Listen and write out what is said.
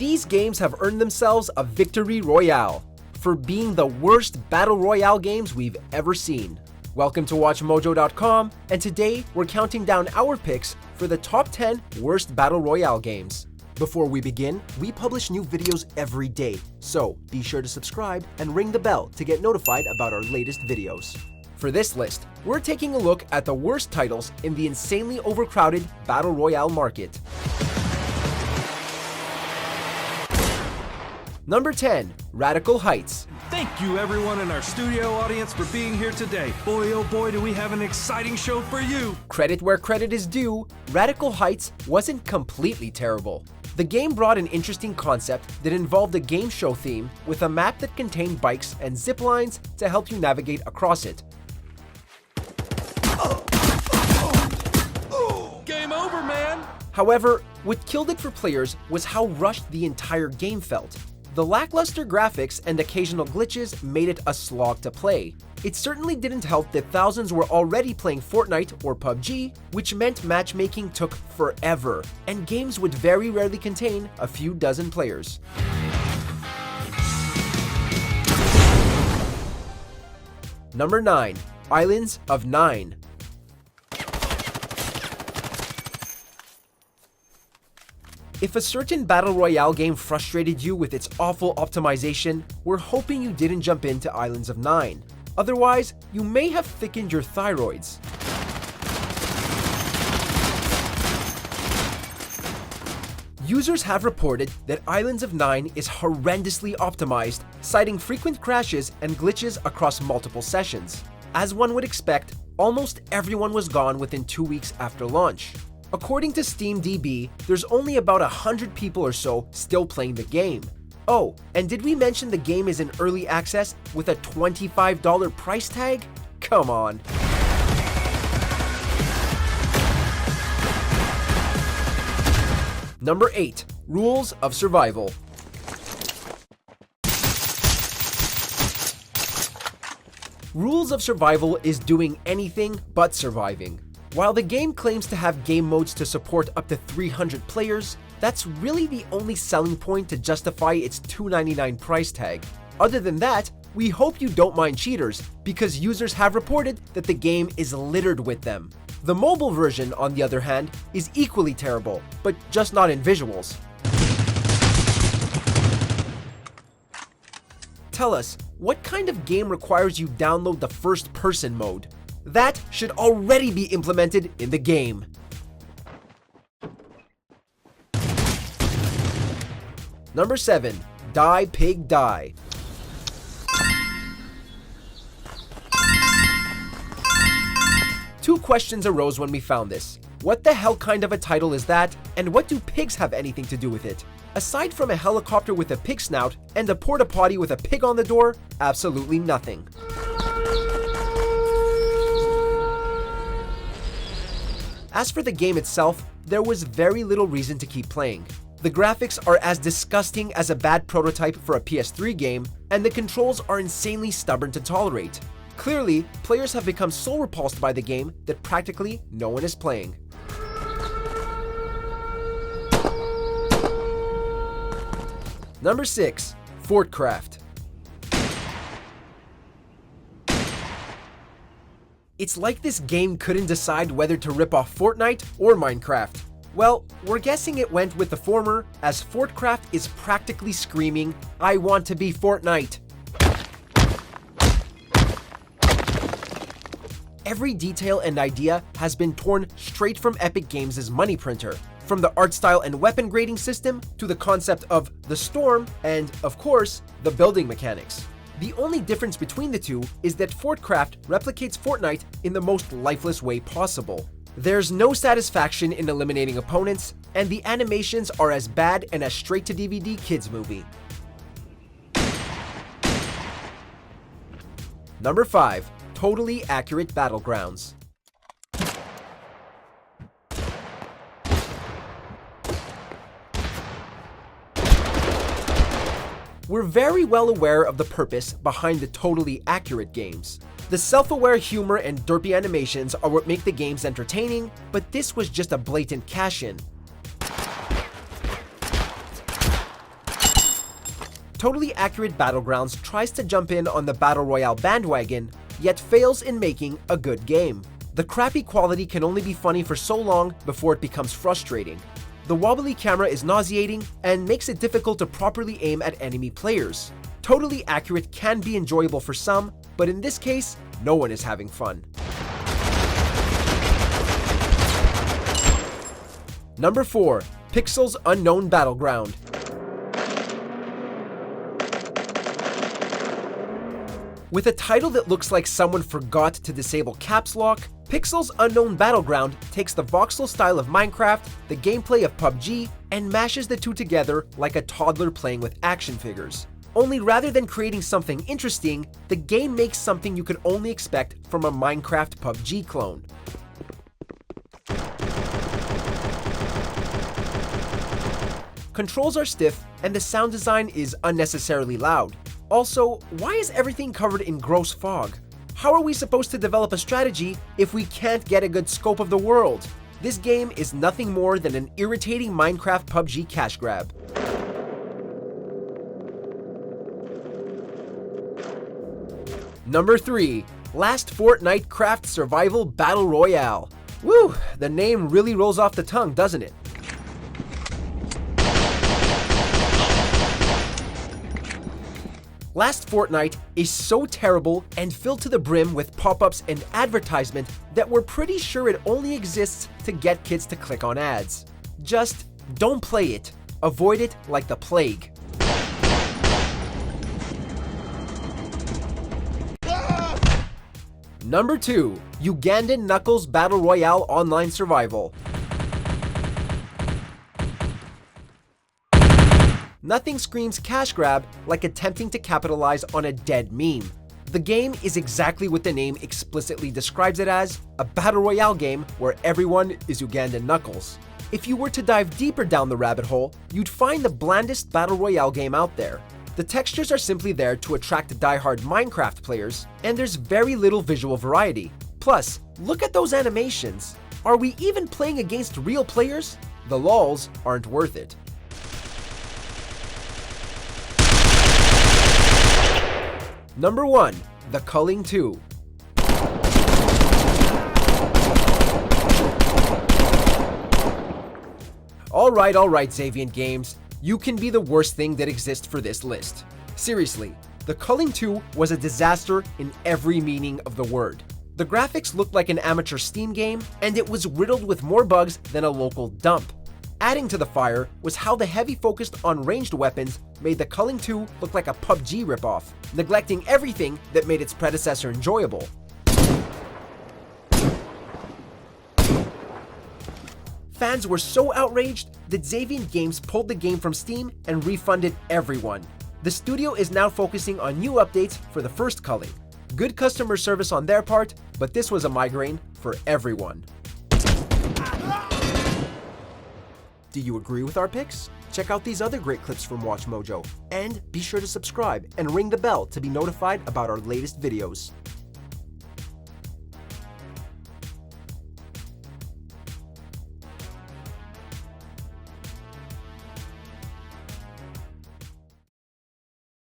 These games have earned themselves a victory royale for being the worst battle royale games we've ever seen. Welcome to WatchMojo.com, and today we're counting down our picks for the top 10 worst battle royale games. Before we begin, we publish new videos every day, so be sure to subscribe and ring the bell to get notified about our latest videos. For this list, we're taking a look at the worst titles in the insanely overcrowded battle royale market. Number 10, Radical Heights. Thank you everyone in our studio audience for being here today. Boy oh boy do we have an exciting show for you. Credit where credit is due, Radical Heights wasn't completely terrible. The game brought an interesting concept that involved a game show theme with a map that contained bikes and zip lines to help you navigate across it. Game over, man! However, what killed it for players was how rushed the entire game felt. The lackluster graphics and occasional glitches made it a slog to play. It certainly didn't help that thousands were already playing Fortnite or PUBG, which meant matchmaking took forever, and games would very rarely contain a few dozen players. Number 9, Islands of Nyne. If a certain battle royale game frustrated you with its awful optimization, we're hoping you didn't jump into Islands of Nyne. Otherwise, you may have thickened your thyroids. Users have reported that Islands of Nyne is horrendously optimized, citing frequent crashes and glitches across multiple sessions. As one would expect, almost everyone was gone within 2 weeks after launch. According to SteamDB, there's only about 100 people or so still playing the game. Oh, and did we mention the game is in early access with a $25 price tag? Come on. Number 8, Rules of Survival. Rules of Survival is doing anything but surviving. While the game claims to have game modes to support up to 300 players, that's really the only selling point to justify its $2.99 price tag. Other than that, we hope you don't mind cheaters, because users have reported that the game is littered with them. The mobile version, on the other hand, is equally terrible, but just not in visuals. Tell us, what kind of game requires you download the first-person mode? That should already be implemented in the game. Number 7, Die Pig Die. Two questions arose when we found this. What the hell kind of a title is that, and what do pigs have anything to do with it? Aside from a helicopter with a pig snout and a porta potty with a pig on the door, absolutely nothing. As for the game itself, there was very little reason to keep playing. The graphics are as disgusting as a bad prototype for a PS3 game, and the controls are insanely stubborn to tolerate. Clearly, players have become so repulsed by the game that practically no one is playing. Number 6, FortCraft. It's like this game couldn't decide whether to rip off Fortnite or Minecraft. Well, we're guessing it went with the former, as FortCraft is practically screaming, "I want to be Fortnite." Every detail and idea has been torn straight from Epic Games' money printer, from the art style and weapon grading system to the concept of the storm and, of course, the building mechanics. The only difference between the two is that FortCraft replicates Fortnite in the most lifeless way possible. There's no satisfaction in eliminating opponents, and the animations are as bad and as straight-to-DVD kids movie. Number 5, Totally Accurate Battlegrounds. We're very well aware of the purpose behind the Totally Accurate games. The self-aware humor and derpy animations are what make the games entertaining, but this was just a blatant cash-in. Totally Accurate Battlegrounds tries to jump in on the Battle Royale bandwagon, yet fails in making a good game. The crappy quality can only be funny for so long before it becomes frustrating. The wobbly camera is nauseating and makes it difficult to properly aim at enemy players. Totally Accurate can be enjoyable for some, but in this case, no one is having fun. Number 4. Pixel's Unknown Battleground. With a title that looks like someone forgot to disable caps lock, Pixel's Unknown Battleground takes the voxel style of Minecraft, the gameplay of PUBG, and mashes the two together like a toddler playing with action figures. Only rather than creating something interesting, the game makes something you could only expect from a Minecraft PUBG clone. Controls are stiff, and the sound design is unnecessarily loud. Also, why is everything covered in gross fog? How are we supposed to develop a strategy if we can't get a good scope of the world? This game is nothing more than an irritating Minecraft PUBG cash grab. Number 3. Last Fortnite Craft Survival Battle Royale. Woo! The name really rolls off the tongue, doesn't it? Last Fortnite is so terrible and filled to the brim with pop-ups and advertisement that we're pretty sure it only exists to get kids to click on ads. Just don't play it. Avoid it like the plague. Number 2. Ugandan Knuckles Battle Royale Online Survival. Nothing screams cash grab like attempting to capitalize on a dead meme. The game is exactly what the name explicitly describes it as, a battle royale game where everyone is Ugandan Knuckles. If you were to dive deeper down the rabbit hole, you'd find the blandest battle royale game out there. The textures are simply there to attract die-hard Minecraft players, and there's very little visual variety. Plus, look at those animations. Are we even playing against real players? The lols aren't worth it. Number 1. The Culling 2. Alright, Xaviant Games. You can be the worst thing that exists for this list. Seriously, The Culling 2 was a disaster in every meaning of the word. The graphics looked like an amateur Steam game, and it was riddled with more bugs than a local dump. Adding to the fire was how the heavy focus on ranged weapons made The Culling 2 look like a PUBG ripoff, neglecting everything that made its predecessor enjoyable. Fans were so outraged that Xaviant Games pulled the game from Steam and refunded everyone. The studio is now focusing on new updates for the first Culling. Good customer service on their part, but this was a migraine for everyone. Do you agree with our picks? Check out these other great clips from WatchMojo, and be sure to subscribe and ring the bell to be notified about our latest videos.